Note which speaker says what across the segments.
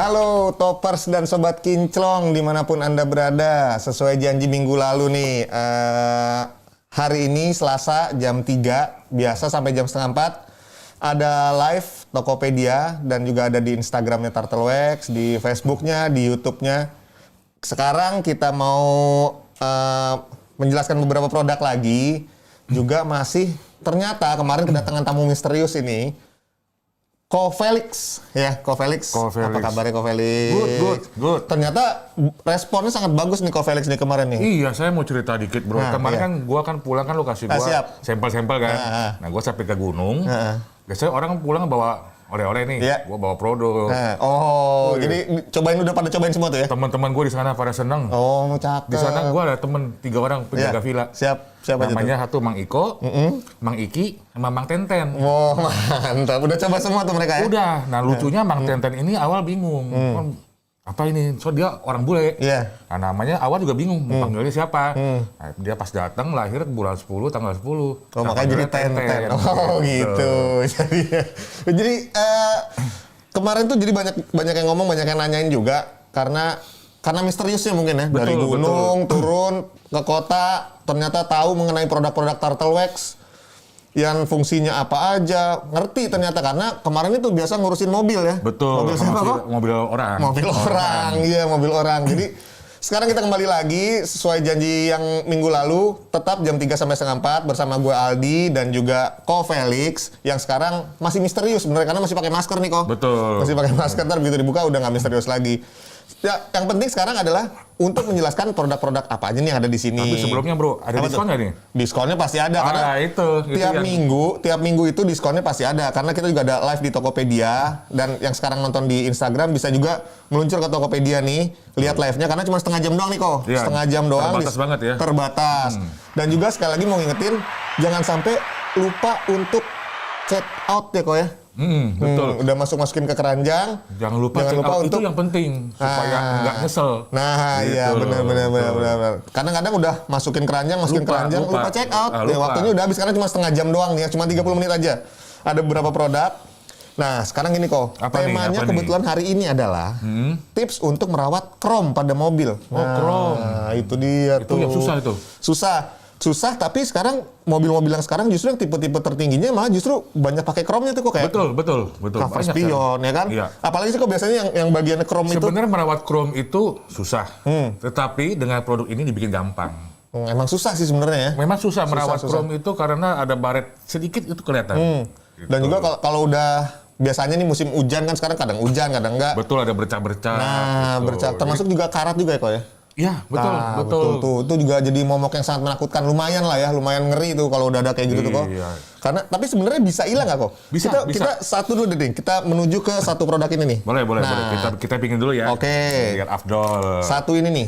Speaker 1: Halo Toppers dan Sobat Kinclong dimanapun Anda berada. Sesuai janji minggu lalu nih, hari ini Selasa jam 3, biasa sampai jam setengah 4, ada live Tokopedia dan juga ada di Instagramnya Turtlewax, di Facebooknya, di YouTube-nya. Sekarang kita mau menjelaskan beberapa produk lagi. Juga masih ternyata kemarin kedatangan tamu misterius ini. Ko Felix, ya Ko Felix. Apa kabarnya Ko Felix?
Speaker 2: Good.
Speaker 1: Ternyata responnya sangat bagus nih Ko Felix nih kemarin nih.
Speaker 2: Iya, saya mau cerita dikit bro. Kemarin kan gua pulang kan lu kasih gua sampel-sampel kan. Nah gua sampai ke gunung. Biasanya orang pulang bawa oleh-oleh nih. Gua bawa produk.
Speaker 1: Jadi pada cobain semua tuh ya?
Speaker 2: Teman-teman gua di sana pada seneng.
Speaker 1: Oh, cakep.
Speaker 2: Di sana gua ada temen 3 orang penjaga villa.
Speaker 1: Siapa
Speaker 2: namanya satu Mang Iko, Mang Iki, sama Mang Tenten.
Speaker 1: Oh, mantap. Udah coba semua tuh mereka ya?
Speaker 2: Udah. Nah, lucunya Mang Tenten ini awal bingung. Apa ini? So dia orang bule. Nah, namanya awal juga bingung panggilnya siapa. Nah, dia pas datang lahir bulan 10 tanggal 10.
Speaker 1: Oh, makanya jadi Tenten. Oh, gitu. Jadi kemarin tuh jadi banyak yang ngomong, banyak yang nanyain juga karena misteriusnya mungkin ya. Dari gunung turun ke kota, ternyata tahu mengenai produk-produk Turtlewax yang fungsinya apa aja, ngerti ternyata karena kemarin itu biasa ngurusin mobil ya.
Speaker 2: Betul.
Speaker 1: Mobil siapa kok?
Speaker 2: Mobil orang.
Speaker 1: Iya, mobil orang. Jadi sekarang kita kembali lagi sesuai janji yang minggu lalu, tetap jam 3 sampai setengah 4 bersama gue Aldi dan juga Ko Felix yang sekarang masih misterius sebenarnya karena masih pakai masker nih Ko.
Speaker 2: Betul.
Speaker 1: Masih pakai masker, ntar begitu dibuka udah nggak misterius lagi. Ya, yang penting sekarang adalah untuk menjelaskan produk-produk apa aja nih yang ada di sini.
Speaker 2: Tapi sebelumnya bro, ada diskon nggak nih?
Speaker 1: Diskonnya pasti ada karena tiap minggu itu diskonnya pasti ada karena kita juga ada live di Tokopedia dan yang sekarang nonton di Instagram bisa juga meluncur ke Tokopedia nih, lihat live-nya karena cuma setengah jam doang nih kok.
Speaker 2: Ya,
Speaker 1: setengah jam doang.
Speaker 2: Terbatas banget ya.
Speaker 1: Terbatas. Dan juga sekali lagi mau ngingetin jangan sampai lupa untuk check out ya kok ya.
Speaker 2: Betul.
Speaker 1: Udah masukin ke keranjang.
Speaker 2: Jangan lupa untuk itu yang penting supaya nggak nyesel.
Speaker 1: Nah, gitu. Iya benar. Kadang-kadang udah masukin keranjang, lupa check out. Ya, waktunya udah habis karena cuma setengah jam doang nih, cuma 30 menit aja. Ada beberapa produk. Nah, sekarang gini kok. Temanya kebetulan hari ini adalah tips untuk merawat krom pada mobil.
Speaker 2: Krom.
Speaker 1: Nah, itu dia tuh.
Speaker 2: Itu yang susah itu.
Speaker 1: Susah, tapi sekarang mobil-mobil yang sekarang justru yang tipe-tipe tertingginya malah justru banyak pakai kromnya tuh kok kayak.
Speaker 2: Betul.
Speaker 1: Cover spion ya kan? Iya. Apalagi sih kok biasanya yang bagian krom itu.
Speaker 2: Sebenarnya merawat krom itu susah. Tetapi dengan produk ini dibikin gampang.
Speaker 1: Emang susah sih sebenarnya ya.
Speaker 2: Memang susah merawat krom itu karena ada baret sedikit itu kelihatan. Gitu.
Speaker 1: Dan juga kalau udah biasanya nih musim hujan kan sekarang kadang hujan, kadang enggak.
Speaker 2: Betul, ada bercak-bercak.
Speaker 1: Nah,
Speaker 2: gitu.
Speaker 1: bercak termasuk juga karat juga ya kok ya.
Speaker 2: Iya, betul.
Speaker 1: Itu juga jadi momok yang sangat menakutkan. Lumayan lah ya, lumayan ngeri tuh kalau udah ada kayak gitu tuh kok. Karena tapi sebenarnya bisa hilang nggak kok? Bisa. Kita satu dulu deh, kita menuju ke satu produk ini nih.
Speaker 2: Boleh. Kita pingin dulu ya.
Speaker 1: Oke.
Speaker 2: Biar afdol.
Speaker 1: Satu ini nih.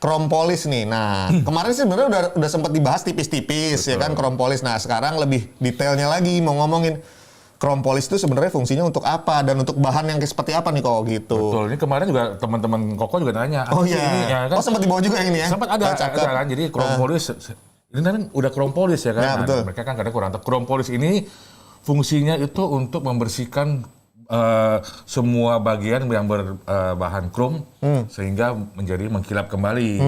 Speaker 1: Chrome polish nih. Nah, kemarin sih sebenarnya udah sempat dibahas tipis-tipis ya kan chrome polish. Nah, sekarang lebih detailnya lagi mau ngomongin chrome polish itu sebenarnya fungsinya untuk apa dan untuk bahan yang seperti apa nih kok gitu.
Speaker 2: Betul. Ini kemarin juga teman-teman Koko juga nanya.
Speaker 1: Oh iya.
Speaker 2: Ini, ya, kan?
Speaker 1: Oh sempat dibawa juga yang ini ya?
Speaker 2: Sempat ada kan. Jadi chrome polish ini kan udah chrome polish ya kan.
Speaker 1: Ya, betul.
Speaker 2: Nah, mereka kan kadang kurang tahu. Chrome polish ini fungsinya itu untuk membersihkan semua bagian yang berbahan chrome sehingga menjadi mengkilap kembali.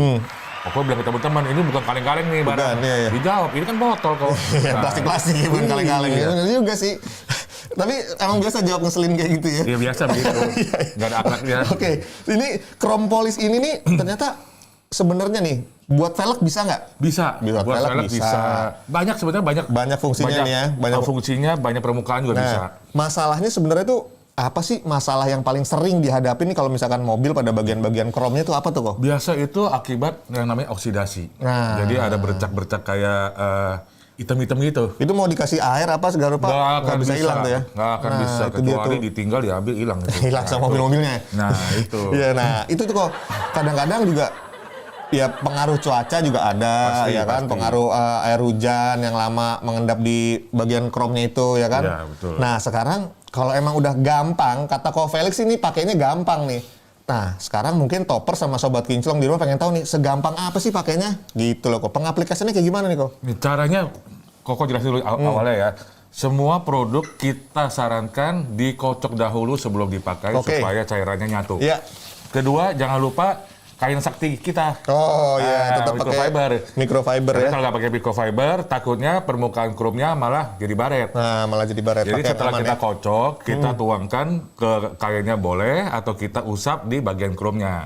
Speaker 2: Koko bilang ke teman-teman, ini bukan kaleng-kaleng nih barang.
Speaker 1: Iya.
Speaker 2: Dijawab, ini kan botol kok.
Speaker 1: Plastik-plastik ya, bukan kaleng-kaleng. Iya. Benar juga sih. Tapi emang biasa jawab ngeselin kayak gitu ya?
Speaker 2: Iya biasa begitu. Nggak ada akhlaknya.
Speaker 1: Oke. Ini chrome polish ini nih ternyata sebenarnya nih buat velg bisa nggak?
Speaker 2: Bisa. Buat velg bisa. Banyak sebenarnya banyak
Speaker 1: fungsinya nih ya.
Speaker 2: Banyak fungsinya, banyak permukaan juga bisa.
Speaker 1: Masalahnya sebenarnya tuh apa sih masalah yang paling sering dihadapi nih kalau misalkan mobil pada bagian-bagian kromnya itu apa tuh kok?
Speaker 2: Biasa itu akibat yang namanya oksidasi. Jadi ada bercak-bercak kayak hitam-hitam gitu.
Speaker 1: Itu mau dikasih air apa segala rupa nggak bisa hilang tuh ya?
Speaker 2: Nggak akan bisa, kecuali ditinggal diambil hilang.
Speaker 1: Hilang sama mobil-mobilnya.
Speaker 2: Nah itu.
Speaker 1: Iya, nah itu tuh kok kadang-kadang juga ya pengaruh cuaca juga ada, pasti. Pengaruh air hujan yang lama mengendap di bagian kromnya itu ya kan.
Speaker 2: Iya, betul.
Speaker 1: Nah sekarang kalau emang udah gampang, kata Ko Felix ini pakainya gampang nih. Nah sekarang mungkin Topper sama Sobat Kinclong di rumah pengen tahu nih segampang apa sih pakainya? Gitu loh kok. Pengaplikasiannya kayak gimana nih kok?
Speaker 2: Caranya Koko jelasin dulu awalnya ya. Semua produk kita sarankan dikocok dahulu sebelum dipakai supaya cairannya nyatu.
Speaker 1: Iya.
Speaker 2: Kedua, jangan lupa kain sakti kita.
Speaker 1: Oh iya, tetap pakai microfiber ya.
Speaker 2: Kalau nggak pakai microfiber, takutnya permukaan chrome-nya malah jadi baret.
Speaker 1: Nah, malah jadi baret.
Speaker 2: Jadi setelah kita kocok, kita tuangkan ke kainnya boleh, atau kita usap di bagian chrome-nya.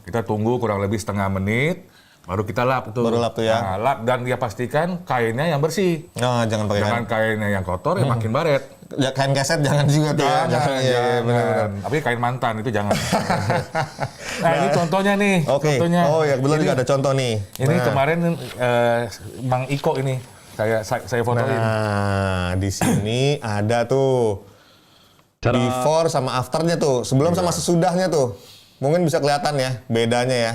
Speaker 2: Kita tunggu kurang lebih setengah menit. Baru kita lap tuh.
Speaker 1: Baru lap tuh ya.
Speaker 2: Nah, lap dan dia pastikan kainnya yang bersih.
Speaker 1: Oh, jangan pakai
Speaker 2: kainnya yang kotor, ya makin baret.
Speaker 1: Ya, kain keset jangan juga tuh ya.
Speaker 2: Jangan.
Speaker 1: Benar-benar.
Speaker 2: Tapi kain mantan itu jangan. Nah, ini contohnya nih.
Speaker 1: Oke.
Speaker 2: Contohnya.
Speaker 1: Oh ya, kebetulan juga ada contoh nih.
Speaker 2: Ini kemarin Mang Iko ini kayak saya fotoin.
Speaker 1: Nah, di sini ada tuh before sama afternya tuh. Sebelum sama sesudahnya tuh. Mungkin bisa kelihatan ya bedanya ya.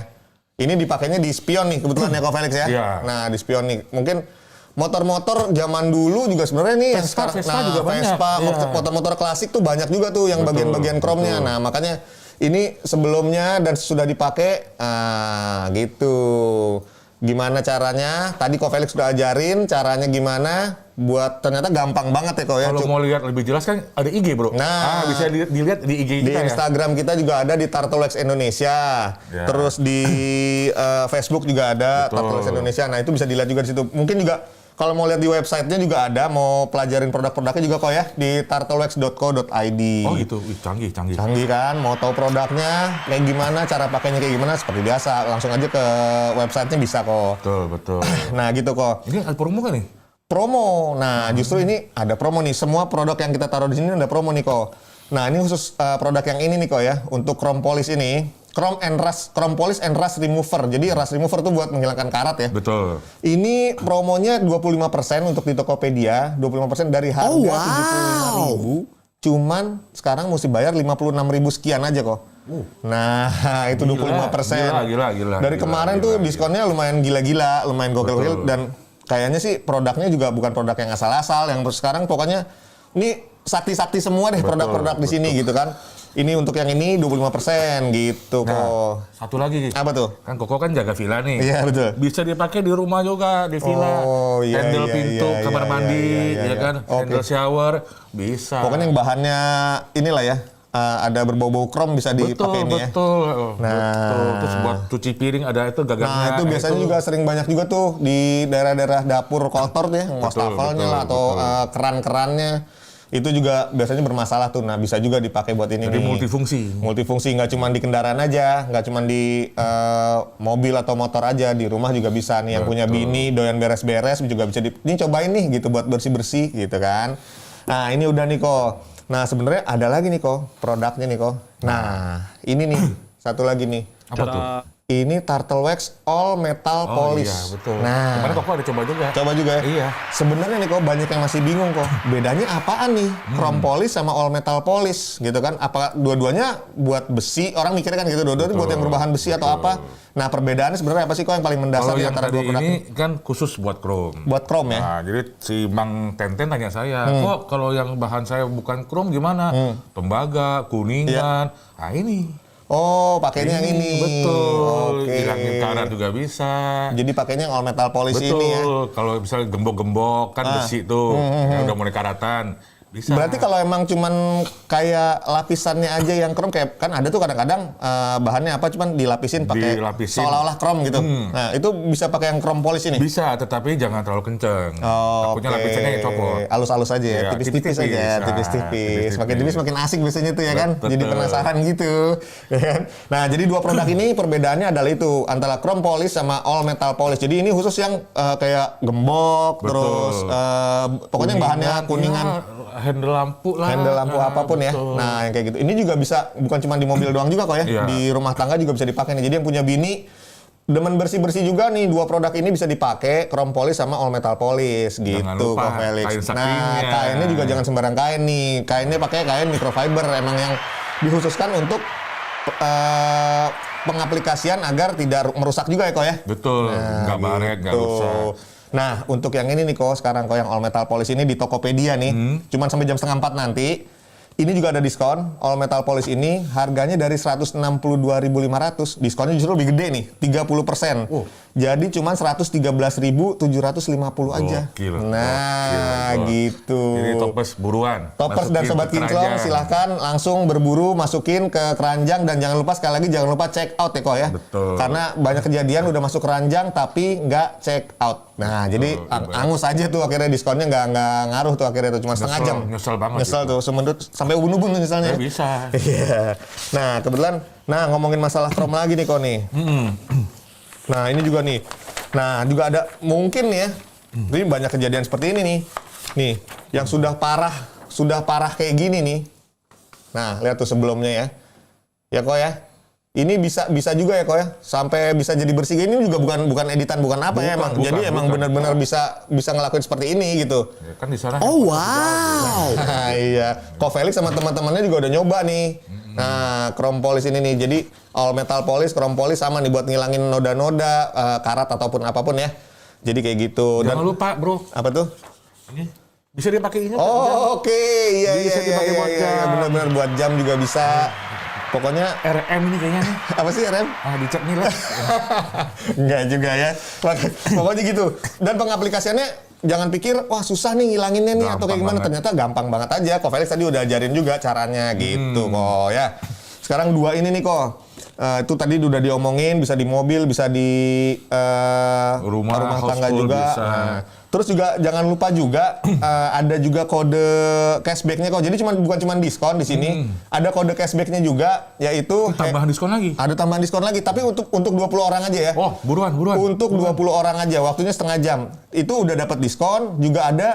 Speaker 1: Ini dipakainya di spion nih kebetulan ya Ko Felix ya.
Speaker 2: Iya.
Speaker 1: Nah, di spion nih. Mungkin motor-motor zaman dulu juga sebenarnya nih yang sekarang
Speaker 2: juga
Speaker 1: Vespa, motor-motor klasik tuh banyak juga tuh yang bagian-bagian chrome-nya. Nah, makanya ini sebelumnya dan sudah dipakai gitu. Gimana caranya? Tadi Ko Felix sudah ajarin caranya gimana. Buat ternyata gampang banget ya Ko ya.
Speaker 2: Kalau mau lihat lebih jelas kan ada IG bro.
Speaker 1: Nah,
Speaker 2: bisa dilihat di IG
Speaker 1: di
Speaker 2: kita
Speaker 1: Instagram kita juga ada di Turtlewax Indonesia.
Speaker 2: Ya.
Speaker 1: Terus di Facebook juga ada Turtlewax Indonesia. Nah itu bisa dilihat juga di situ. Mungkin juga kalau mau lihat di websitenya juga ada. Mau pelajarin produk-produknya juga Ko ya di turtlewax.co.id.
Speaker 2: Oh gitu, canggih.
Speaker 1: Canggih kan, mau tahu produknya kayak gimana, cara pakainya kayak gimana, seperti biasa. Langsung aja ke websitenya bisa kok.
Speaker 2: Betul.
Speaker 1: Nah gitu kok.
Speaker 2: Ini ada promo kan nih?
Speaker 1: Promo. Nah, justru ini ada promo nih. Semua produk yang kita taruh di sini ada promo nih kok. Nah, ini khusus produk yang ini nih kok ya, untuk chrome polish ini. Chrome polish and rust remover. Jadi rust remover tuh buat menghilangkan karat ya.
Speaker 2: Betul.
Speaker 1: Ini promonya 25% untuk di Tokopedia, 25% dari harga 75.000. Cuman sekarang mesti bayar 56.000 sekian aja kok. Nah, itu 25%.
Speaker 2: Gila.
Speaker 1: Dari kemarin tuh diskonnya lumayan gila-gila, lumayan gokil-gokil dan kayaknya sih produknya juga bukan produk yang asal-asal. Yang sekarang pokoknya ini sakti-sakti semua deh produk-produk di sini gitu kan. Ini untuk yang ini 25% gitu kok.
Speaker 2: Satu lagi.
Speaker 1: Apa tuh?
Speaker 2: Kan Koko kan jaga villa nih.
Speaker 1: Iya betul.
Speaker 2: Bisa dipakai di rumah juga, di villa. Handle pintu, kamar mandi, ya kan. Handle shower, bisa.
Speaker 1: Pokoknya yang bahannya inilah ya. Ada berbau-bau chrome bisa dipakai ini ya.
Speaker 2: Betul. Terus buat cuci piring ada itu gagasnya.
Speaker 1: Nah itu biasanya juga sering banyak juga tuh di daerah-daerah dapur kotor ya, wastafelnya lah atau keran-kerannya. Itu juga biasanya bermasalah tuh. Nah bisa juga dipakai buat ini.
Speaker 2: Jadi
Speaker 1: nih. Multifungsi nggak cuma di kendaraan aja, nggak cuma di mobil atau motor aja, di rumah juga bisa nih. Yang punya bini doyan beres-beres juga bisa ini cobain nih gitu buat bersih-bersih gitu kan. Nah ini udah nih kok. Nah sebenarnya ada lagi nih kok produknya nih kok. Nah ini nih satu lagi nih.
Speaker 2: Apa tuh?
Speaker 1: Ini Turtlewax All Metal Polish.
Speaker 2: Iya betul.
Speaker 1: Nah
Speaker 2: kemarin Koko ada coba juga.
Speaker 1: Coba juga ya?
Speaker 2: Iya.
Speaker 1: Sebenarnya nih kok banyak yang masih bingung kok. Bedanya apaan nih? Chrome polish sama all metal polish gitu kan. Apa dua-duanya buat besi? Orang mikirnya kan gitu. Dua-duanya buat yang berbahan besi atau apa? Nah perbedaannya sebenarnya apa sih kok yang paling mendasar di antara dua produk
Speaker 2: ini? Kan khusus buat chrome.
Speaker 1: Buat chrome ya?
Speaker 2: Nah, jadi si Mang Tenten tanya saya, kok kalau yang bahan saya bukan chrome gimana? Tembaga, kuningan. Nah ini.
Speaker 1: Oh, pakainya yang ini.
Speaker 2: Betul. Hilangin karat juga bisa.
Speaker 1: Jadi pakainya yang all metal polish ini ya.
Speaker 2: Betul. Kalau misalnya gembok-gembok kan besi tuh, yang udah mulai karatan. Bisa.
Speaker 1: Berarti kalau emang cuman kayak lapisannya aja yang chrome kayak kan ada tuh kadang-kadang bahannya apa cuman dilapisin pakai seolah-olah chrome gitu. Nah, itu bisa pakai yang chrome polish ini.
Speaker 2: Bisa, tetapi jangan terlalu kenceng. Takutnya lapisannya copot.
Speaker 1: Halus-halus aja ya, tipis-tipis aja, tipis-tipis. Makin tipis makin asik biasanya tuh ya kan.
Speaker 2: Betul.
Speaker 1: Jadi penasaran gitu, ya kan. Nah, jadi dua produk ini perbedaannya adalah itu antara chrome polish sama all metal polish. Jadi ini khusus yang kayak gembok, terus pokoknya yang bahannya kuningan.
Speaker 2: Handle lampu lah.
Speaker 1: Handle lampu apapun ya. Nah, yang kayak gitu. Ini juga bisa bukan cuma di mobil doang juga kok ya.
Speaker 2: Iya.
Speaker 1: Di rumah tangga juga bisa dipakai nih. Jadi yang punya bini demen bersih-bersih juga nih, dua produk ini bisa dipakai, chrome polish sama all metal polish gitu kok Felix. Nah, kainnya juga jangan sembarang kain nih. Kainnya pakai kain microfiber emang yang dikhususkan untuk pengaplikasian agar tidak merusak juga ya kok ya.
Speaker 2: Betul, nggak baret, nggak rusak.
Speaker 1: Nah, untuk yang ini nih kok sekarang kok yang all metal polish ini di Tokopedia nih, cuman sampai jam 3:30 nanti. Ini juga ada diskon. All metal polish ini harganya dari 162.500. Diskonnya justru lebih gede nih, 30%. jadi cuma 113.750 aja.
Speaker 2: Gokil,
Speaker 1: Nah,
Speaker 2: gokil.
Speaker 1: gitu.
Speaker 2: Jadi toples buruan.
Speaker 1: Toppers dan
Speaker 2: Masukin
Speaker 1: Sobat
Speaker 2: ke
Speaker 1: Kinclong
Speaker 2: keranjang.
Speaker 1: silahkan langsung berburu masukin ke keranjang dan jangan lupa sekali lagi jangan lupa check out ya kok ya.
Speaker 2: Betul.
Speaker 1: Karena banyak kejadian udah masuk keranjang tapi nggak check out. Nah jadi angus aja tuh akhirnya diskonnya nggak ngaruh tuh akhirnya tuh cuma setengah jam.
Speaker 2: Nyesel banget
Speaker 1: Nyesel
Speaker 2: itu.
Speaker 1: tuh sampai ubun-ubun tuh nyeselnya.
Speaker 2: Ya, bisa.
Speaker 1: Iya. Nah kebetulan ngomongin masalah Chrome lagi nih kok nih. Nah ini juga nih. Nah juga ada mungkin nih ya. Ini banyak kejadian seperti ini nih. Nih yang sudah parah kayak gini nih. Nah lihat tuh sebelumnya ya. Ya kok ya. Ini bisa juga ya kok ya. Sampai bisa jadi bersih ini juga bukan editan bukan apa ya emang. Jadi emang benar-benar bisa ngelakuin seperti ini gitu.
Speaker 2: Ya, kan di sana.
Speaker 3: Oh wow.
Speaker 1: Nah, iya. Kok Felix sama teman-temannya juga udah nyoba nih. Nah, chrome polish ini nih. Jadi all metal polish, chrome polish sama nih buat ngilangin noda-noda, karat ataupun apapun ya. Jadi kayak gitu.
Speaker 2: Jangan lupa, Bro.
Speaker 1: Apa tuh?
Speaker 2: Ini bisa dipakai ini.
Speaker 1: Oh, oke. Iya,
Speaker 2: Bisa dipakai buat jam.
Speaker 1: benar-benar buat jam juga bisa. Pokoknya
Speaker 2: RM ini kayaknya nih.
Speaker 1: apa sih RM?
Speaker 2: Dicek nih lah.
Speaker 1: Enggak juga ya. Pokoknya gitu. Dan pengaplikasiannya jangan pikir wah susah nih ngilanginnya nih atau kayak
Speaker 2: Gampang
Speaker 1: gimana.
Speaker 2: banget.
Speaker 1: Ternyata gampang banget aja. Kok Felix tadi udah ajarin juga caranya gitu kok ya. Sekarang dua ini nih kok. Itu tadi udah diomongin bisa di mobil, bisa di rumah tangga
Speaker 2: household
Speaker 1: juga.
Speaker 2: bisa.
Speaker 1: Terus juga jangan lupa juga ada juga kode cashbacknya kok. Jadi bukan cuma diskon di sini, ada kode cashbacknya juga, yaitu
Speaker 2: Tambahan diskon lagi.
Speaker 1: ada tambahan diskon lagi. Tapi untuk 20 orang aja ya.
Speaker 2: Oh, buruan.
Speaker 1: Untuk 20 orang aja, waktunya setengah jam. Itu udah dapat diskon, juga ada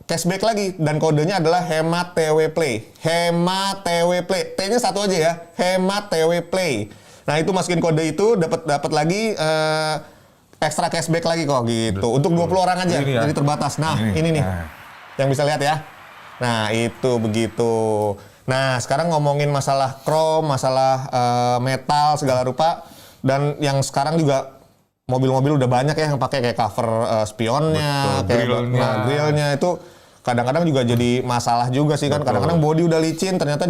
Speaker 1: cashback lagi dan kodenya adalah Hemat TW Play. Hemat TW Play. T-nya satu aja ya. Hemat TW Play. Nah, itu masukin kode itu dapat lagi ekstra cashback lagi kok gitu. Untuk 20 orang aja.
Speaker 2: Ini ya.
Speaker 1: Jadi terbatas. Nah, ini nih.
Speaker 2: Nah.
Speaker 1: Yang bisa lihat ya. Nah, itu begitu. Nah, sekarang ngomongin masalah chrome, masalah metal segala rupa dan yang sekarang juga mobil-mobil udah banyak ya yang pakai kayak cover spionnya,
Speaker 2: Betul,
Speaker 1: kayak grillnya itu kadang-kadang juga jadi masalah juga sih kan. Kadang-kadang bodi udah licin, ternyata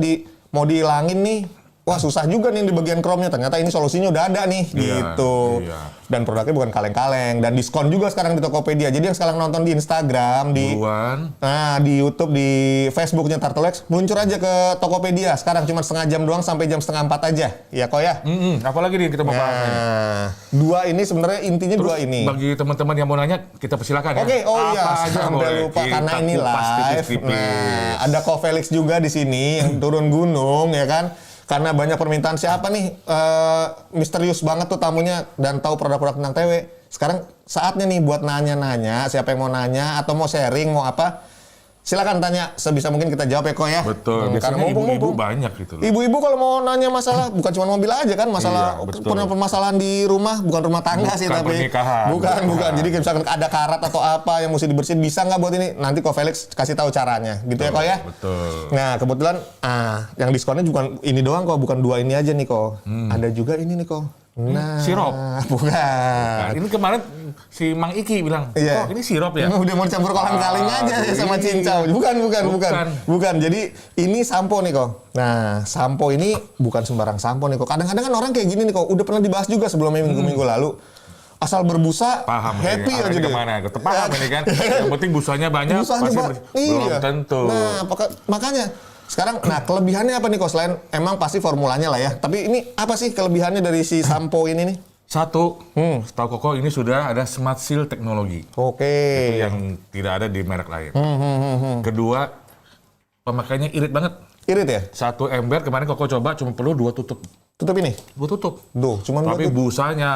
Speaker 1: mau dihilangin nih. Wah susah juga nih di bagian chrome-nya. Ternyata ini solusinya udah ada nih gitu.
Speaker 2: Iya.
Speaker 1: Dan produknya bukan kaleng-kaleng dan diskon juga sekarang di Tokopedia. Jadi yang sekarang nonton di Instagram,
Speaker 2: Buruan.
Speaker 1: di YouTube, di Facebooknya Turtlex, meluncur aja ke Tokopedia. Sekarang cuma setengah jam doang sampai jam 3:30 aja. Ya kok ya.
Speaker 2: Apalagi nih kita mau bahas nih.
Speaker 1: Nah, dua ini sebenarnya intinya dua ini.
Speaker 2: Bagi teman-teman yang mau nanya, kita persilakan ya.
Speaker 1: Oke, oh iya,
Speaker 2: Apa aja
Speaker 1: sampai
Speaker 2: boleh.
Speaker 1: lupa karena
Speaker 2: Kita
Speaker 1: ini
Speaker 2: kupas
Speaker 1: live.
Speaker 2: tipis-tipis.
Speaker 1: Nah, ada Ko Felix juga di sini yang turun gunung ya kan. Karena banyak permintaan siapa nih misterius banget tuh tamunya dan tahu produk-produk tentang TW. Sekarang saatnya nih buat nanya-nanya, siapa yang mau nanya atau mau sharing, mau apa. Silakan tanya, sebisa mungkin kita jawab ya Ko ya.
Speaker 2: Betul,
Speaker 1: Karena
Speaker 2: biasanya ibu-ibu
Speaker 1: mumpung.
Speaker 2: banyak gitu loh.
Speaker 1: Ibu-ibu kalau mau nanya masalah bukan cuma mobil aja kan, masalah
Speaker 2: Iya, betul.
Speaker 1: punya permasalahan di rumah, bukan rumah tangga sih
Speaker 2: Bukan
Speaker 1: tapi
Speaker 2: pernikahan.
Speaker 1: bukan.
Speaker 2: Bukan.
Speaker 1: Jadi misalkan ada karat atau apa yang mesti dibersihin, bisa nggak buat ini? Nanti Ko Felix kasih tahu caranya, gitu ya Ko ya.
Speaker 2: Betul.
Speaker 1: Nah kebetulan yang diskonnya bukan ini doang kok, bukan dua ini aja nih Ko. Ada juga ini nih Ko. Nah,
Speaker 2: Sirop?
Speaker 1: Bukan.
Speaker 2: Nah, ini kemarin si Mang Iki bilang,
Speaker 1: Iya.
Speaker 2: kok ini sirup ya?
Speaker 1: Udah mau campur kolang-kaling aja ya sama
Speaker 2: iya.
Speaker 1: cincau. Bukan. Jadi ini sampo nih kok. Nah, sampo ini bukan sembarang sampo nih kok. Kadang-kadang kan orang kayak gini nih kok. Udah pernah dibahas juga sebelumnya minggu-minggu lalu. Asal berbusa,
Speaker 2: Paham
Speaker 1: happy
Speaker 2: ini,
Speaker 1: aja
Speaker 2: arahnya
Speaker 1: deh.
Speaker 2: kemana? Paham ini kan. Yang penting busanya banyak,
Speaker 1: Busanya
Speaker 2: pasti
Speaker 1: iya.
Speaker 2: belum tentu.
Speaker 1: Nah, makanya sekarang, kelebihannya apa nih kok? Selain emang pasti formulanya lah ya. Tapi ini apa sih kelebihannya dari si sampo ini nih?
Speaker 2: Satu, setahu Koko ini sudah ada Smart Seal teknologi.
Speaker 1: Oke.
Speaker 2: Itu yang tidak ada di merek lain. Kedua, pemakaiannya irit banget.
Speaker 1: Irit ya?
Speaker 2: Satu ember kemarin Koko coba cuma perlu 2 tutup.
Speaker 1: Tutup ini?
Speaker 2: 2 tutup.
Speaker 1: Duh, cuman
Speaker 2: Tapi
Speaker 1: buat
Speaker 2: busanya,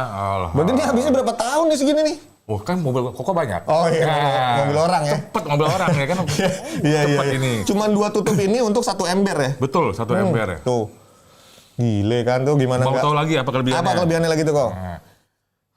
Speaker 1: berarti ini habisnya berapa tahun nih segini nih?
Speaker 2: oh kan mobil Koko banyak.
Speaker 1: Oh iya,
Speaker 2: Nah,
Speaker 1: mobil orang ya?
Speaker 2: Cepet mobil orang ya kan.
Speaker 1: Iya.
Speaker 2: Cepet ini.
Speaker 1: Cuman 2 tutup ini untuk 1 ember ya?
Speaker 2: Betul, 1 ember ya.
Speaker 1: Tuh. Gile kan tuh gimana
Speaker 2: Mau
Speaker 1: nggak?
Speaker 2: tahu lagi apa kelebihannya?
Speaker 1: Apa kelebihannya lagi tuh kok?
Speaker 2: Nah,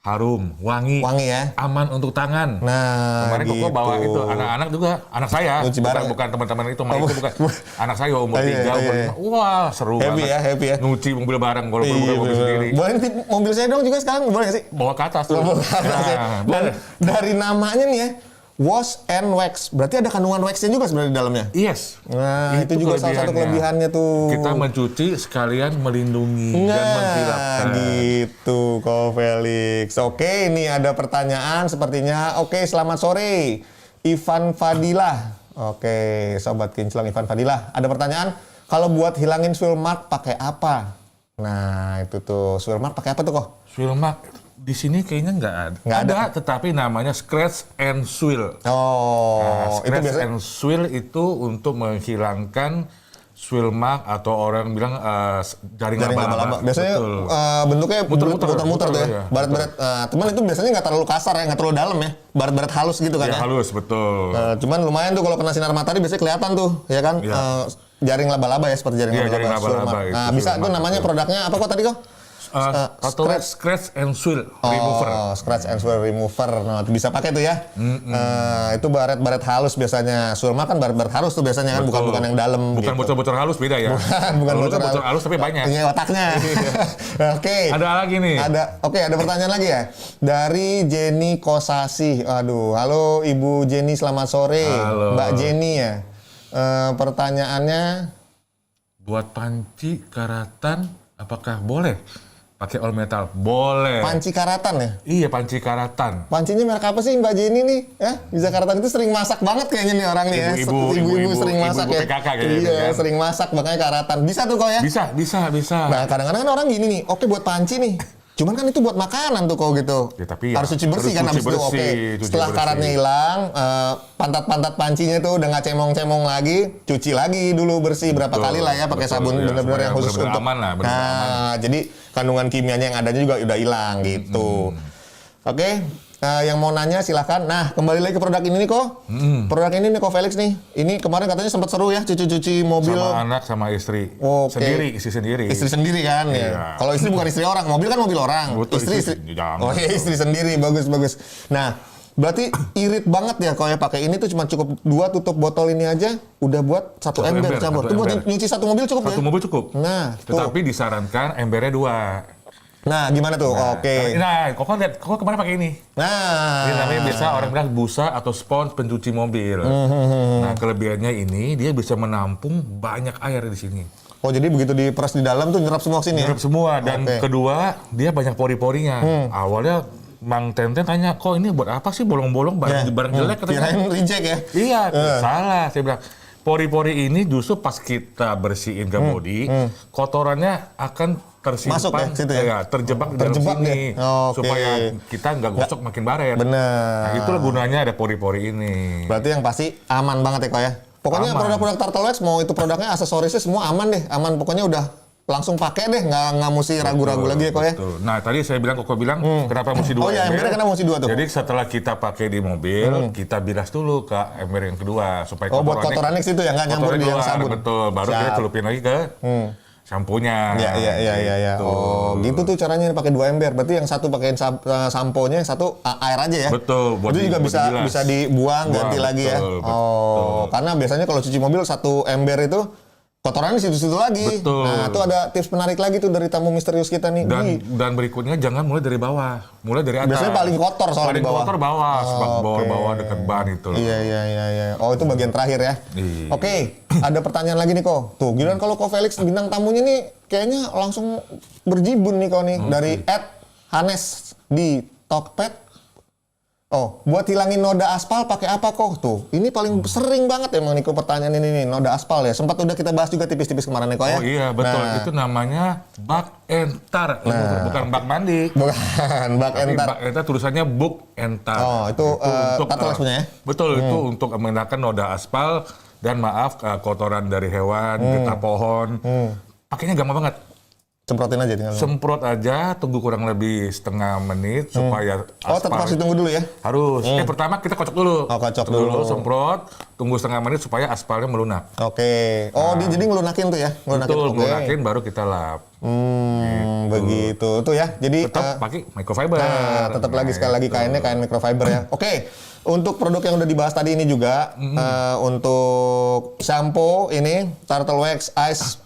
Speaker 2: harum, wangi,
Speaker 1: Wangi ya?
Speaker 2: aman untuk tangan.
Speaker 1: Nah,
Speaker 2: Kemarin Koko bawa itu anak-anak juga, anak saya,
Speaker 1: Nyuci bareng.
Speaker 2: bukan teman-teman itu,
Speaker 1: Oh,
Speaker 2: itu bukan anak saya umur 3,
Speaker 1: iya,
Speaker 2: umur
Speaker 1: iya.
Speaker 2: 5. Wah seru
Speaker 1: Happy
Speaker 2: banget.
Speaker 1: ya, happy ya.
Speaker 2: Nyuci mobil bareng, walaupun
Speaker 1: Iya,
Speaker 2: bukan mobil
Speaker 1: bener.
Speaker 2: sendiri.
Speaker 1: Boleh nitip mobil saya dong juga sekarang, boleh nggak sih?
Speaker 2: Bawa ke atas tuh.
Speaker 1: Atas ya.
Speaker 2: Nah,
Speaker 1: Dan
Speaker 2: boleh.
Speaker 1: dari namanya nih ya, wash and wax. Berarti ada kandungan waxnya juga sebenarnya di dalamnya.
Speaker 2: Yes.
Speaker 1: Nah, itu juga salah satu kelebihannya tuh.
Speaker 2: Kita mencuci sekalian melindungi dan menghilangkan.
Speaker 1: Gitu, Ko Felix. Oke, ini ada pertanyaan sepertinya. Oke, selamat sore. Ivan Fadilah. Oke, Sobat Kinclong Ivan Fadilah. Ada pertanyaan, kalau buat hilangin swirl mark pakai apa? Nah, itu tuh. Swirl mark pakai apa tuh, Ko?
Speaker 2: Swirl mark di sini kayaknya nggak ada.
Speaker 1: Nggak ada.
Speaker 2: Tetapi namanya scratch and swirl.
Speaker 1: Oh,
Speaker 2: Nah,
Speaker 1: itu
Speaker 2: scratch
Speaker 1: biasanya
Speaker 2: and swirl itu untuk menghilangkan swirl mark atau orang bilang jaring
Speaker 1: jaring
Speaker 2: laba-laba.
Speaker 1: laba-laba. Biasanya bentuknya muter-muter tuh ya.
Speaker 2: Iya,
Speaker 1: Baret-baret. Cuman itu biasanya nggak terlalu kasar ya, nggak terlalu dalam ya. Baret-baret halus gitu kan
Speaker 2: Ya,
Speaker 1: ya.
Speaker 2: halus, betul.
Speaker 1: Cuman lumayan tuh kalau kena sinar matahari biasanya kelihatan tuh, ya kan?
Speaker 2: Iya.
Speaker 1: Jaring laba-laba ya, seperti jaring
Speaker 2: Iya,
Speaker 1: laba-laba.
Speaker 2: jaring laba-laba
Speaker 1: Swirl mark.
Speaker 2: itu,
Speaker 1: Nah, bisa
Speaker 2: swirl
Speaker 1: tuh
Speaker 2: mark
Speaker 1: namanya
Speaker 2: itu.
Speaker 1: produknya apa kok tadi kok?
Speaker 2: Scratch and swirl remover.
Speaker 1: Oh, scratch and swirl remover. Nah, itu bisa pakai tuh ya. Itu baret-baret halus biasanya. Swirl mark kan baret-baret halus tuh biasanya kan,
Speaker 2: Betul.
Speaker 1: bukan yang dalam.
Speaker 2: Bukan
Speaker 1: gitu.
Speaker 2: bocor-bocor halus, beda ya.
Speaker 1: Bukan
Speaker 2: Kalau
Speaker 1: bocor
Speaker 2: itu halus tapi banyak.
Speaker 1: Ini otaknya. Oke.
Speaker 2: Ada lagi nih.
Speaker 1: Ada pertanyaan lagi ya. Dari Jenny Kosasi. Aduh, halo Ibu Jenny, selamat sore.
Speaker 2: Halo.
Speaker 1: Mbak Jenny ya. Pertanyaannya,
Speaker 2: Buat panci karatan, apakah boleh pakai all metal? Boleh.
Speaker 1: panci karatan ya?
Speaker 2: Iya, panci karatan.
Speaker 1: Pancinya merek apa sih Mbak Jenny nih? Ya, bisa karatan itu sering masak banget kayaknya nih orang nih ya. Ibu-ibu sering masak ya.
Speaker 2: PKK kayaknya
Speaker 1: Iya,
Speaker 2: kan.
Speaker 1: sering masak makanya karatan. Bisa tuh kok ya?
Speaker 2: Bisa.
Speaker 1: Nah, kadang-kadang kan orang gini nih, oke buat panci nih. Cuman kan itu buat makanan tuh kok gitu.
Speaker 2: Ya, tapi ya,
Speaker 1: harus cuci bersih kan
Speaker 2: harus
Speaker 1: habis
Speaker 2: cuci
Speaker 1: itu. Oke.
Speaker 2: bersih, cuci
Speaker 1: Setelah
Speaker 2: bersih.
Speaker 1: karatnya hilang, pantat-pantat pancinya tuh udah nggak cemong-cemong lagi, cuci lagi dulu bersih berapa
Speaker 2: Betul,
Speaker 1: kali lah ya pakai
Speaker 2: betul,
Speaker 1: sabun
Speaker 2: ya,
Speaker 1: benar-benar
Speaker 2: supaya
Speaker 1: yang khusus
Speaker 2: benar-benar
Speaker 1: untuk.
Speaker 2: aman lah, benar-benar
Speaker 1: Nah, jadi kandungan kimianya yang adanya juga udah hilang gitu. Oke. Yang mau nanya silahkan. Nah, kembali lagi ke produk ini nih kok. Produk ini nih kok Felix nih. Ini kemarin katanya sempat seru ya cuci-cuci mobil.
Speaker 2: Sama anak, sama istri.
Speaker 1: Oke.
Speaker 2: Istri sendiri.
Speaker 1: Istri sendiri kan ya.
Speaker 2: Iya.
Speaker 1: Kalau istri bukan istri orang, mobil kan mobil orang.
Speaker 2: Betul,
Speaker 1: istri.
Speaker 2: jangan.
Speaker 1: Oh iya, istri sendiri, bagus. Nah, berarti irit banget ya kalau ya pakai ini tuh cuma cukup 2 tutup botol ini aja udah buat 1 ember campur. Itu buat nyuci 1 mobil cukup ya?
Speaker 2: Satu mobil cukup.
Speaker 1: Nah, tuh.
Speaker 2: Tetapi disarankan embernya 2.
Speaker 1: Nah, gimana tuh? Oke.
Speaker 2: Nah, kok kemarin pakai ini.
Speaker 1: Nah,
Speaker 2: Ini namanya biasa orang bilang busa atau spons pencuci mobil. Nah, kelebihannya ini dia bisa menampung banyak air di sini.
Speaker 1: oh jadi begitu diperas di dalam tuh nyerap semua ke sini ya?
Speaker 2: Nyerap semua, dan
Speaker 1: Oke.
Speaker 2: kedua dia banyak pori-porinya. Awalnya Mang Tenten tanya, kok ini buat apa sih bolong-bolong barang jelek katanya.
Speaker 1: Kirain reject ya?
Speaker 2: Iya, salah. Saya bilang, pori-pori ini justru pas kita bersihin ke body, kotorannya akan tersimpan,
Speaker 1: Masuk ya, situ ya?
Speaker 2: terjebak di dalam
Speaker 1: Terjebak
Speaker 2: sini.
Speaker 1: ya? Oke.
Speaker 2: Supaya kita nggak gosok makin baret.
Speaker 1: Bener.
Speaker 2: Nah, itulah gunanya ada pori-pori ini.
Speaker 1: Berarti yang pasti aman banget ya kok ya? Pokoknya
Speaker 2: Aman.
Speaker 1: produk-produk Turtle Wax mau itu produknya aksesorisnya semua aman deh. Aman pokoknya udah langsung pakai deh, nggak mesti ragu-ragu lagi ya kok ya?
Speaker 2: Betul. Nah, tadi saya bilang, Koko bilang, kenapa mesti 2
Speaker 1: Oh iya,
Speaker 2: ember?
Speaker 1: embernya kenapa mesti 2 tuh?
Speaker 2: Jadi setelah kita pakai di mobil, kita bilas dulu ke ember yang kedua supaya
Speaker 1: Oh buat kotorannya ke situ ya, nggak nyampur di yang
Speaker 2: keluar.
Speaker 1: sabun?
Speaker 2: Betul, baru kita
Speaker 1: Siap.
Speaker 2: celupin lagi ke shampoo-nya.
Speaker 1: Iya.
Speaker 2: Gitu.
Speaker 1: Oh, gitu tuh caranya pakai 2 ember. Berarti yang satu pakein sampo-nya, yang satu air aja ya.
Speaker 2: Betul, buat
Speaker 1: Itu juga
Speaker 2: buat
Speaker 1: bisa
Speaker 2: dibilas.
Speaker 1: bisa dibuang, ganti lagi ya.
Speaker 2: betul,
Speaker 1: Oh, karena biasanya kalau cuci mobil 1 ember itu kotorannya di situ-situ lagi.
Speaker 2: Betul.
Speaker 1: Nah, itu ada tips menarik lagi tuh dari tamu misterius kita nih. Wih,
Speaker 2: Dan berikutnya jangan mulai dari bawah, mulai dari atas.
Speaker 1: biasanya paling kotor soal
Speaker 2: Paling
Speaker 1: di bawah.
Speaker 2: kotor bawah, sebab
Speaker 1: Oke.
Speaker 2: bawah-bawah dekat ban itu.
Speaker 1: Iya. Oh, itu bagian terakhir ya.
Speaker 2: Iya.
Speaker 1: Oke, ada pertanyaan lagi nih kok. Tuh, giliran kalau kok Felix bintang tamunya nih kayaknya langsung berjibun nih kok nih dari @hanes di Tokped. Oh, buat hilangin noda aspal pakai apa kok? Tuh, ini paling sering banget emang nih kok pertanyaan ini nih, noda aspal ya. Sempat udah kita bahas juga tipis-tipis kemarin nih kok ya.
Speaker 2: Oh iya, betul.
Speaker 1: Nah,
Speaker 2: Itu namanya bak entar. Bukan bak mandi.
Speaker 1: bukan bak
Speaker 2: Tapi
Speaker 1: entar.
Speaker 2: bak entar tulisannya buk entar.
Speaker 1: Oh, itu Turtle Wax punya ya?
Speaker 2: Betul, itu untuk menghilangkan noda aspal dan maaf kotoran dari hewan, getah pohon. Pakainya gampang banget.
Speaker 1: Semprotin aja tinggal.
Speaker 2: Semprot aja, tunggu kurang lebih setengah menit supaya
Speaker 1: Oh, tetap harus ditunggu dulu ya?
Speaker 2: Harus. Pertama kita kocok dulu.
Speaker 1: Oh, kocok dulu.
Speaker 2: Semprot, tunggu setengah menit supaya aspalnya melunak.
Speaker 1: Oke. Oh, dia jadi ngelunakin tuh ya?
Speaker 2: Betul,
Speaker 1: Oke.
Speaker 2: ngelunakin baru kita lap.
Speaker 1: Begitu. Tuh ya. Jadi
Speaker 2: Tetap pakai microfiber.
Speaker 1: nah, tetap lagi sekali lagi kainnya kain microfiber ya. Oke. Untuk produk yang udah dibahas tadi ini juga untuk shampoo ini Turtle Wax Ice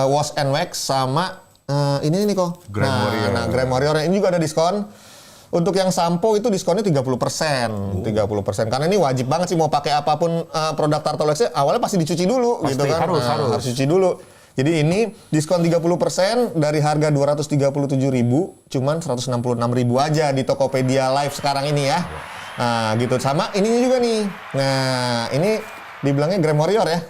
Speaker 1: Wash and Wax sama ini kok.
Speaker 2: Grand Warrior.
Speaker 1: Grand Warrior ini juga ada diskon. Untuk yang sampo itu diskonnya 30%. 30%. Karena ini wajib banget sih mau pakai apapun produk Tartolexnya awalnya pasti dicuci dulu
Speaker 2: Pasti,
Speaker 1: gitu kan.
Speaker 2: harus
Speaker 1: Cuci dulu. Jadi ini diskon 30% dari harga 237.000 cuman 166.000 aja di Tokopedia Live sekarang ini ya. Nah, gitu. Sama ininya juga nih. Nah, ini dibilangnya Gram Warrior ya.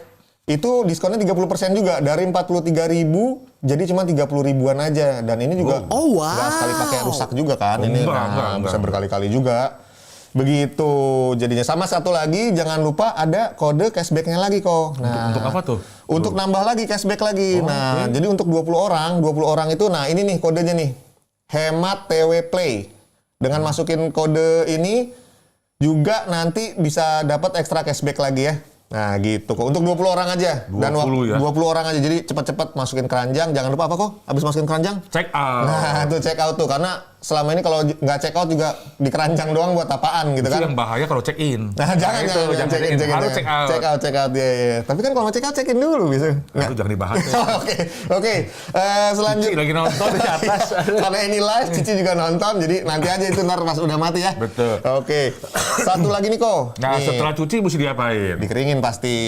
Speaker 1: Itu diskonnya 30% juga dari 43.000 jadi cuma 30.000-an aja dan ini juga nggak sekali pakai rusak juga kan. Ini bisa berkali-kali juga. Begitu jadinya. Sama satu lagi jangan lupa ada kode cashback-nya lagi kok. Nah,
Speaker 2: untuk apa tuh?
Speaker 1: Untuk nambah lagi cashback lagi. Jadi untuk 20 orang itu nah ini nih kodenya nih. Hemat TW Play. Dengan masukin kode ini juga nanti bisa dapat ekstra cashback lagi ya. Nah gitu kok, untuk 20 orang aja.
Speaker 2: 20
Speaker 1: Dan
Speaker 2: ya?
Speaker 1: 20 orang aja, jadi cepat-cepat masukin keranjang. Jangan lupa apa kok? Habis masukin keranjang?
Speaker 2: Check out.
Speaker 1: Nah itu check out tuh, karena selama ini kalau nggak check out juga di keranjang doang buat apaan gitu
Speaker 2: Itu
Speaker 1: kan.
Speaker 2: yang bahaya kalau check in.
Speaker 1: Nah jangan check in.
Speaker 2: Harus check out.
Speaker 1: Check out ya. Tapi kan kalau mau check out, check in dulu bisa.
Speaker 2: Itu jangan dibahas.
Speaker 1: Oke. Selanjutnya.
Speaker 2: Cici lagi nonton di atas.
Speaker 1: Karena ini live, Cici juga nonton, jadi nanti aja itu ntar pas udah mati ya.
Speaker 2: Betul.
Speaker 1: Oke. Satu lagi nih kok.
Speaker 2: Nah
Speaker 1: Nih.
Speaker 2: setelah cuci mesti diapain?
Speaker 1: Dikeringin pasti.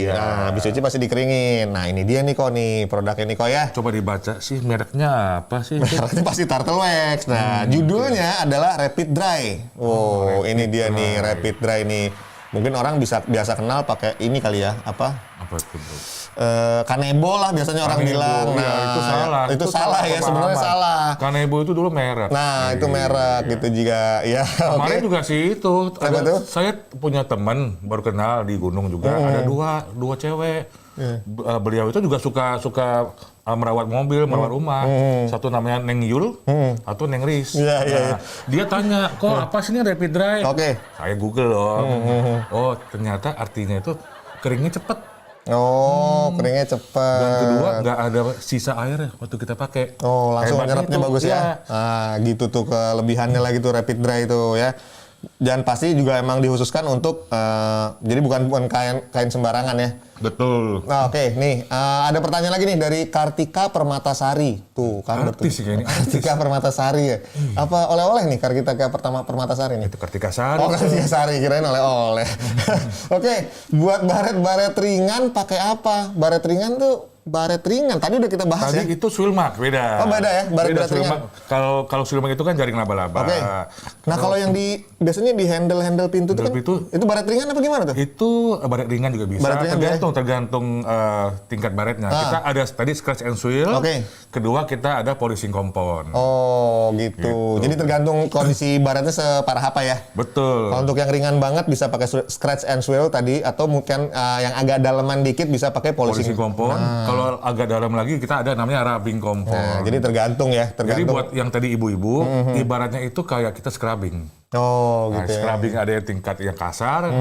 Speaker 2: Iya.
Speaker 1: Nah, habis cuci pasti dikeringin. Nah, ini dia nih kok nih produknya nih kok ya.
Speaker 2: Coba dibaca sih mereknya apa sih?
Speaker 1: Mereknya pasti Turtle Wax. Nah, judulnya adalah Rapid Dry. Oh, ini dia nih Rapid Dry nih. Mungkin orang biasa kenal pakai ini kali ya, apa?
Speaker 2: Apa itu, Bro?
Speaker 1: Kanebo lah biasanya orang
Speaker 2: Kanebo,
Speaker 1: bilang.
Speaker 2: ya,
Speaker 1: Nah,
Speaker 2: itu salah.
Speaker 1: Itu salah ya, sebenarnya
Speaker 2: pemahaman.
Speaker 1: salah.
Speaker 2: Kanebo itu dulu merek.
Speaker 1: Nah, itu merek gitu juga. Ya,
Speaker 2: Kemarin
Speaker 1: oke.
Speaker 2: juga sih itu.
Speaker 1: Apa tuh?
Speaker 2: Saya punya teman baru kenal di gunung juga. Ada dua cewek. Beliau itu juga suka merawat mobil, merawat rumah. Satu namanya Neng Yul, atau Neng Riz.
Speaker 1: Iya.
Speaker 2: Dia tanya, kok apa sih ini Rapid Dry?
Speaker 1: Oke.
Speaker 2: Saya Google loh. Oh, ternyata artinya itu keringnya cepet.
Speaker 1: Oh, keringnya cepat.
Speaker 2: Dan kedua, nggak ada sisa air waktu kita pakai.
Speaker 1: Oh, langsung
Speaker 2: Hebatnya
Speaker 1: nyerapnya
Speaker 2: itu,
Speaker 1: bagus ya.
Speaker 2: iya.
Speaker 1: Ah, gitu tuh kelebihannya lagi tuh Rapid Dry itu ya. Dan pasti juga emang dikhususkan untuk jadi bukan kain sembarangan ya.
Speaker 2: Betul.
Speaker 1: Nah, oke, nih ada pertanyaan lagi nih dari Kartika Permatasari. Tuh, kan
Speaker 2: Artis sih kayaknya.
Speaker 1: Kartika Permatasari ya. Apa oleh-oleh nih Kartika Permatasari nih?
Speaker 2: Itu Kartika Sari.
Speaker 1: Oh, Kartika Sari, kirain oleh-oleh. Oke, buat baret ringan pakai apa? Baret ringan tuh baret ringan. Tadi udah kita bahas ya.
Speaker 2: Tadi itu Swilmark, beda.
Speaker 1: Oh, beda ya? Baret ringan.
Speaker 2: Swilmark. Kalau Swilmark itu kan jaring laba-laba.
Speaker 1: Oke. Nah, kalau yang biasanya di handle pintu tuh kan itu baret ringan apa gimana tuh?
Speaker 2: Itu baret ringan juga bisa.
Speaker 1: Baret ringan
Speaker 2: tergantung tingkat baretnya. Kita ada tadi scratch and swivel.
Speaker 1: Oke.
Speaker 2: Kedua kita ada polishing compound.
Speaker 1: Oh, gitu. Jadi tergantung kondisi baretnya separah apa ya?
Speaker 2: Betul.
Speaker 1: Kalau untuk yang ringan banget bisa pakai scratch and swivel tadi, atau mungkin yang agak daleman dikit bisa pakai polishing.
Speaker 2: Compound. Kalau agak dalam lagi kita ada namanya rubbing compound.
Speaker 1: Nah, jadi tergantung ya,
Speaker 2: Jadi
Speaker 1: tergantung.
Speaker 2: buat yang tadi ibu-ibu, ibaratnya itu kayak kita scrubbing.
Speaker 1: Oh,
Speaker 2: Nah,
Speaker 1: gitu ya.
Speaker 2: scrubbing ada yang tingkat yang kasar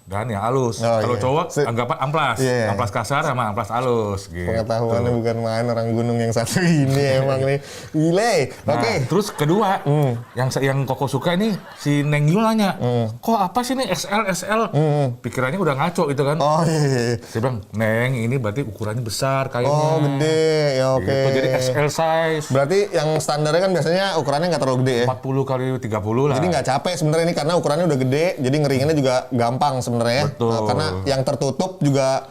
Speaker 2: dan yang halus.
Speaker 1: Oh,
Speaker 2: Kalau
Speaker 1: iya.
Speaker 2: cowok anggapan amplas.
Speaker 1: Iya.
Speaker 2: Amplas kasar sama amplas halus gitu.
Speaker 1: Pengetahuannya bukan main orang gunung yang satu ini emang nih. Gile.
Speaker 2: Nah,
Speaker 1: Oke.
Speaker 2: terus kedua, yang Koko suka ini si Neng Yul nanya, kok apa sih ini XL? Pikirannya udah ngaco gitu kan.
Speaker 1: Oh iya.
Speaker 2: Saya bilang, Neng ini berarti ukurannya besar kayaknya.
Speaker 1: Oh, gede. Ya oke.
Speaker 2: Gitu, jadi XL size.
Speaker 1: Berarti yang standarnya kan biasanya ukurannya nggak terlalu gede ya.
Speaker 2: 40 kali 30 lah.
Speaker 1: Jadi nggak capek sebenarnya ini karena ukurannya udah gede, jadi ngeringinnya juga gampang sebenarnya.
Speaker 2: Betul.
Speaker 1: Karena yang tertutup juga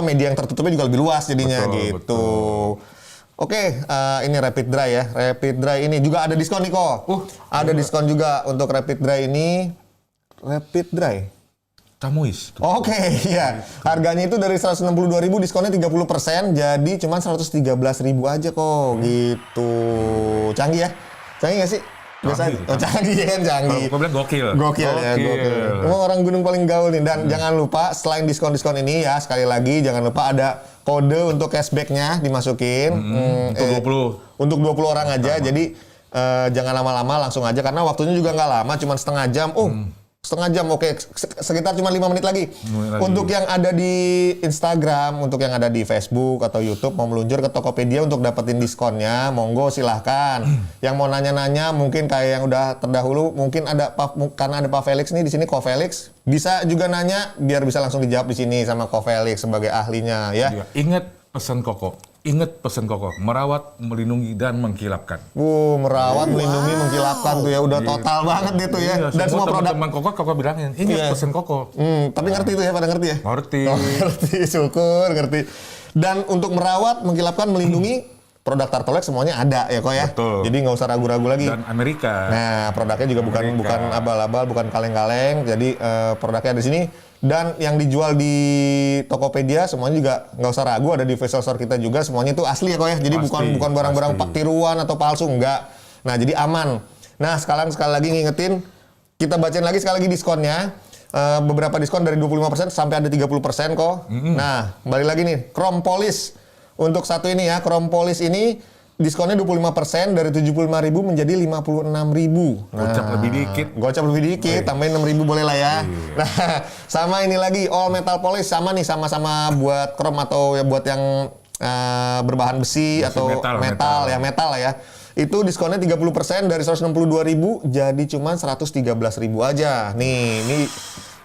Speaker 1: media yang tertutupnya juga lebih luas jadinya
Speaker 2: Betul,
Speaker 1: gitu.
Speaker 2: betul.
Speaker 1: Oke, ini Rapid Dry ya. Rapid Dry ini juga ada diskon nih kok. Ada diskon juga untuk Rapid Dry ini. Rapid Dry.
Speaker 2: Tamuis.
Speaker 1: Oke, iya. Harganya itu dari 162.000 diskonnya 30%, jadi cuma 113.000 aja kok gitu. Canggih ya? Canggih nggak sih? Biasa, canggih kan, canggih.
Speaker 2: Kalau bilang gokil.
Speaker 1: Gokil. Emang orang gunung paling gaul nih. Dan jangan lupa selain diskon-diskon ini ya, sekali lagi jangan lupa ada kode untuk cashback-nya dimasukin.
Speaker 2: Untuk 20.
Speaker 1: Untuk 20 orang aja. Jadi jangan lama-lama, langsung aja karena waktunya juga nggak lama, cuma setengah jam. Setengah jam, oke. Sekitar cuma 5 menit lagi. Untuk yang ada di Instagram, untuk yang ada di Facebook atau YouTube, mau meluncur ke Tokopedia untuk dapetin diskonnya, monggo silahkan. Yang mau nanya-nanya, mungkin kayak yang udah terdahulu, mungkin ada karena ada Pak Felix nih di sini, Ko Felix, bisa juga nanya, biar bisa langsung dijawab di sini sama Ko Felix sebagai ahlinya ya.
Speaker 2: Ingat pesan Koko. Ingat pesan kokoh, merawat, melindungi, dan mengkilapkan.
Speaker 1: Merawat, melindungi, mengkilapkan tuh ya. Udah total banget gitu ya.
Speaker 2: Iya,
Speaker 1: Dan semua produk.
Speaker 2: teman kokoh bilangin, ingat pesan kokoh.
Speaker 1: Tapi ngerti itu ya, pada ngerti ya?
Speaker 2: Ngerti.
Speaker 1: Ngerti, syukur, ngerti. Dan untuk merawat, mengkilapkan, melindungi, produk Turtlex semuanya ada ya kok ya.
Speaker 2: Betul.
Speaker 1: Jadi nggak usah ragu-ragu lagi.
Speaker 2: Dan Amerika.
Speaker 1: Nah, produknya juga bukan abal-abal, bukan kaleng-kaleng. Jadi produknya ada di sini. Dan yang dijual di Tokopedia semuanya juga nggak usah ragu, ada di Visual Store kita juga, semuanya itu asli ya kok ya. Jadi bukan barang-barang tiruan atau palsu, enggak. Nah, jadi aman. Nah, sekali lagi ngingetin, kita bacain lagi sekali lagi diskonnya. Beberapa diskon dari 25% sampai ada 30% kok. Nah, balik lagi nih, Chrome Polish. Untuk satu ini ya, Chrome Polish ini diskonnya 25% dari 75.000 menjadi 56.000.
Speaker 2: Gocap lebih dikit.
Speaker 1: Gocap lebih dikit, tambahin 6.000 boleh lah ya. Nah, sama ini lagi All Metal Polish, sama nih, sama-sama buat chrome atau ya buat yang berbahan besi atau metal lah ya. Itu diskonnya 30% dari 162.000 jadi cuma 113.000 aja. Nih.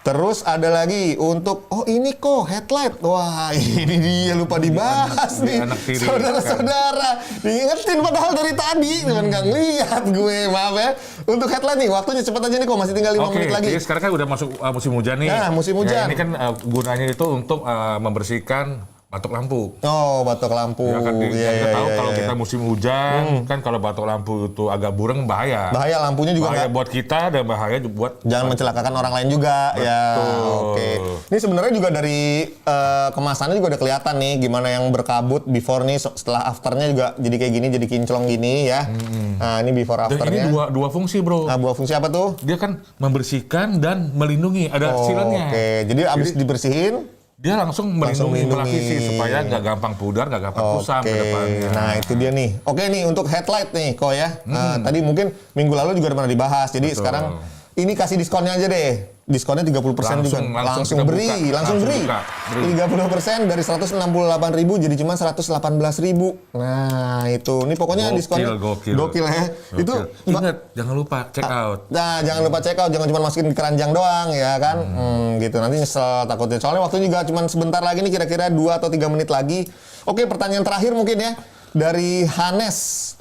Speaker 1: Terus ada lagi untuk, ini kok headlight. Wah, ini dia lupa dibahas nih. Saudara-saudara, diingetin padahal dari tadi. Cuman nggak ngeliat gue, maaf ya. Untuk headlight nih, waktunya cepet aja nih kok, masih tinggal 5 menit lagi.
Speaker 2: Oke, sekarang kan udah masuk musim hujan nih.
Speaker 1: Nah, musim hujan.
Speaker 2: Ini kan gunanya itu untuk membersihkan batok lampu.
Speaker 1: Batok lampu.
Speaker 2: Ya kan, kita tahu kalau kita musim hujan, kan kalau batok lampu itu agak bureng bahaya.
Speaker 1: Bahaya, lampunya juga
Speaker 2: bahaya buat kita dan bahaya buat
Speaker 1: jangan mencelakakan orang lain juga.
Speaker 2: Betul.
Speaker 1: Ya. Oke. Ini sebenarnya juga dari kemasannya juga udah kelihatan nih gimana yang berkabut before nih, setelah afternya juga jadi kayak gini, jadi kinclong gini ya. Nah, ini before afternya.
Speaker 2: Dan ini dua fungsi, Bro.
Speaker 1: Nah, dua fungsi apa tuh?
Speaker 2: Dia kan membersihkan dan melindungi. Ada silannya.
Speaker 1: Oke. Jadi abis dibersihin,
Speaker 2: dia langsung melindungi, melapisi supaya nggak gampang pudar, nggak gampang kusam ke depannya.
Speaker 1: Nah, itu dia nih. Oke nih, untuk headlight nih kok ya. Tadi mungkin minggu lalu juga pernah dibahas. Jadi sekarang ini kasih diskonnya aja deh. Diskonnya 30% juga. Langsung beri. 30% dari 168.000 jadi cuma 118.000. Nah, itu. Ini pokoknya diskonnya gokil ya. Itu
Speaker 2: ingat, jangan lupa check out.
Speaker 1: Nah, jangan lupa check out, jangan cuma masukin di keranjang doang ya kan. Gitu. Nanti nyesel takutnya. Soalnya waktunya juga cuma sebentar lagi nih, kira-kira 2 atau 3 menit lagi. Oke, pertanyaan terakhir mungkin ya dari Hanes.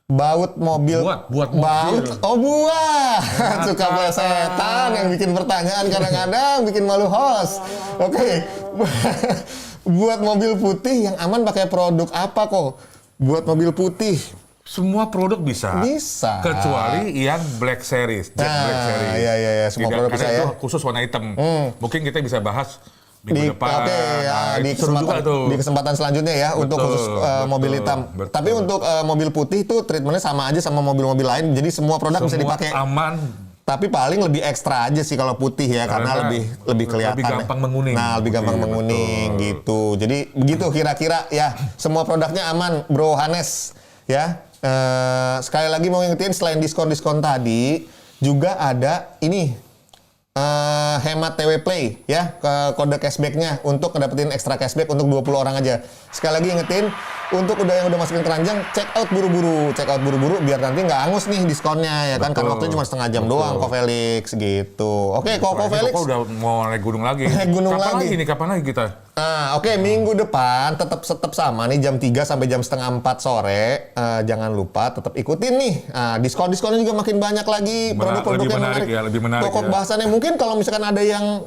Speaker 1: Baut mobil.
Speaker 2: Buat mobil.
Speaker 1: Buah. Suka plesetan yang bikin pertanyaan kadang-kadang bikin malu host. Oke. Buat mobil putih yang aman pakai produk apa kok? Buat mobil putih.
Speaker 2: Semua produk bisa.
Speaker 1: Bisa.
Speaker 2: Kecuali yang Black Series, Black Series.
Speaker 1: Iya. Semua produk bisa ya.
Speaker 2: Itu khusus warna hitam. Mungkin kita bisa bahas minggu depan.
Speaker 1: Di kesempatan selanjutnya ya. Betul, untuk khusus mobil hitam.
Speaker 2: Betul.
Speaker 1: Tapi untuk mobil putih itu treatmentnya sama aja sama mobil-mobil lain. Jadi semua produk bisa dipakai.
Speaker 2: Aman.
Speaker 1: Tapi paling lebih ekstra aja sih kalau putih ya, karena lebih kelihatan.
Speaker 2: Lebih gampang menguning.
Speaker 1: Nah, lebih gampang menguning gitu. Jadi begitu kira-kira ya. Semua produknya aman, Bro Hanes ya. Sekali lagi mau ingetin, selain diskon-diskon tadi juga ada ini. Hemat TW Play ya, ke kode cashbacknya untuk dapetin ekstra cashback untuk 20 orang aja. Sekali lagi ingetin, untuk yang udah masukin keranjang, check out buru-buru biar nanti nggak angus nih diskonnya ya kan, karena waktunya cuma setengah jam doang kok Felix gitu. Oke, kok Felix
Speaker 2: udah mau naik gunung lagi. Kapan lagi kita?
Speaker 1: Nah, oke, minggu depan tetap sama nih jam 3 sampai jam setengah 4 sore. Jangan lupa tetap ikutin nih. Diskon-diskonnya juga makin banyak lagi, produk-produk yang menarik.
Speaker 2: Ya, lebih menarik.
Speaker 1: Pokok bahasannya mungkin kalau misalkan ada yang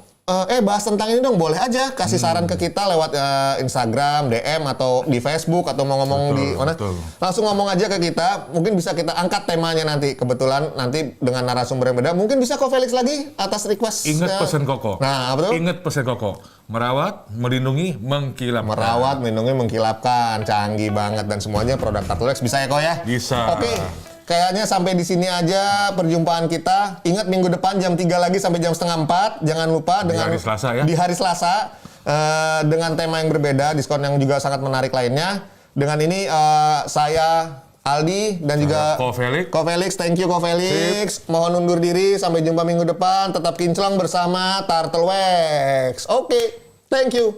Speaker 1: bahas tentang ini dong, boleh aja kasih saran ke kita lewat Instagram, DM atau di Facebook atau mau ngomong di mana. Langsung ngomong aja ke kita, mungkin bisa kita angkat temanya nanti. Kebetulan nanti dengan narasumber yang beda, mungkin bisa kok Felix lagi atas request.
Speaker 2: Ingat pesan Koko.
Speaker 1: Nah, apa tuh? Ingat
Speaker 2: pesan Koko. Merawat, melindungi, mengkilapkan.
Speaker 1: Merawat, melindungi, mengkilapkan. Canggih banget dan semuanya produk Turtlex bisa ya kok ya?
Speaker 2: Bisa.
Speaker 1: Oke. Kayaknya sampai di sini aja perjumpaan kita. Ingat minggu depan jam 3 lagi sampai jam setengah 4. Jangan lupa dengan
Speaker 2: di hari Selasa ya.
Speaker 1: Di hari Selasa dengan tema yang berbeda, diskon yang juga sangat menarik lainnya. Dengan ini saya Aldi dan juga Ko Felix. Thank you Ko Felix. Mohon undur diri, sampai jumpa minggu depan. Tetap kinclong bersama Turtlex. Oke, thank you.